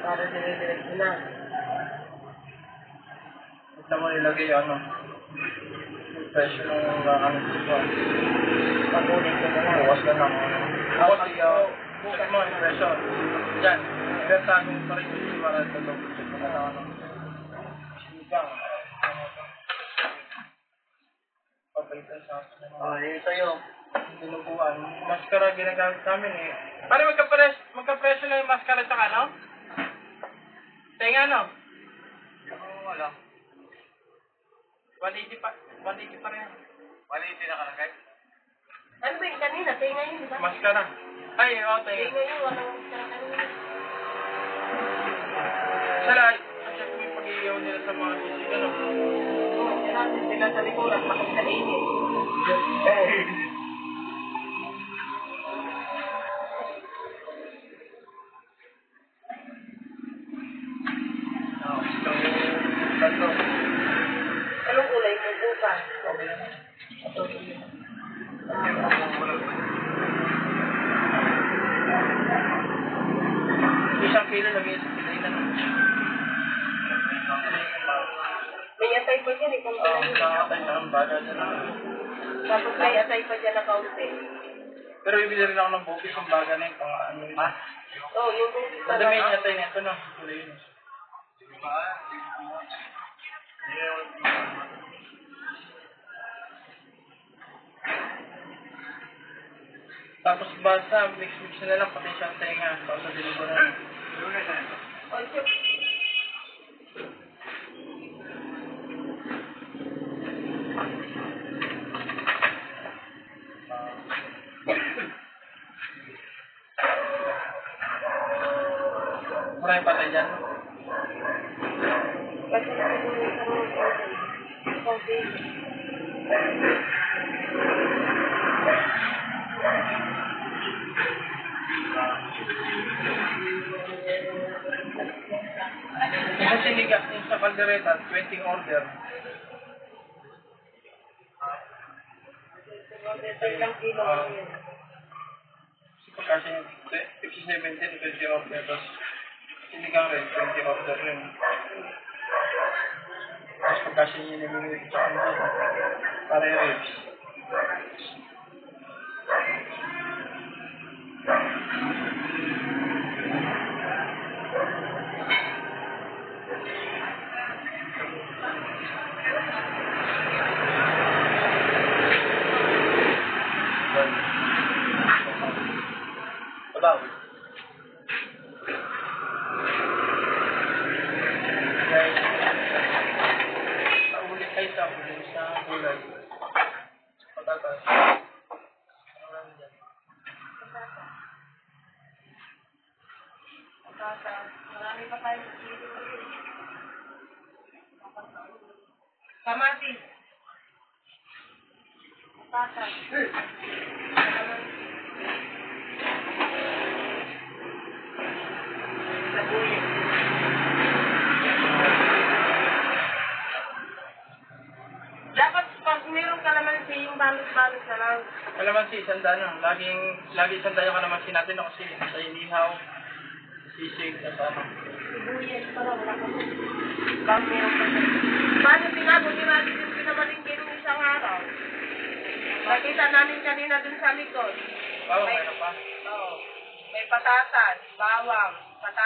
Para dire-diretso na. Ito mo nilagay yung ano. Yung presyo ng ano dito. Pagunin ko na lang. Bukas na lang. Ako bukas mo yung presyo. Yan. Ibertahan mo pa rin yung para ito. Check mo na lang ano. Sinigang. Papalitan sa akin. Yun sa'yo. Dinuguan. Maskara ginagamit namin eh. Pare magka-presyo lang yung maskara tsaka ano? Tenga no? Wala. 180 pa rin. 180 nakalagay. Ano ba yung kanina? Tinga yun, di ba? Maskara. Ay, oo, tenga. Tinga yun, walang maskara kanina. Sala, check mo yung pag-iiyaw nila sa mga sisig ano? Oo, natin sila sa likuran, takot sa init. Anong kulay mo bukas? Okay na. Isang kilo na may isang kilo na. May atay pa dyan, kung Oo, saan nakakatay na ang baga dyan. Tapos may atay pa dyan na kaunti. Pero ibili rin ako ng bukis yung baga na yun, pang ano yun. Oo, yung bukis pa Madami yung atay na ito no? Kulay yun. Tapos basta, mix-mix na lang, pati siyang tenga. Tapos sa dinugo na. Oy, Chip. Maraming patay dyan. Kasi nasiguro sa mga kaunti. Yung sinigang yung sa kaldereta, 20 order. Ilang kilo mo yun. Kasi 57 din, 20 order. Tapos sinigang rin, 20 order rin. Tapos pagkasi niya namimili sa kanila, para yung ribs. Babaw. Guys, paulit kayo sa gulay. Patatas. Ano lang dyan? Marami pa tayo. Kamatis. Patatas. Sabuyas. Dapat pag mayroong kalamansi, yung balot-balot na lang. Kalamansi, isanda na. Lagi isanda yung kalamansi natin no? Kasi sa inihaw, sisig, at ano. Sibuyas pala, wala ka. Bakit mayroong pa. Paano pinabuli natin yung pinamalingkin ng isang araw? Nakita namin kanina dun sa likod. Bawang, meron pa. Oo. May patatas, bawang,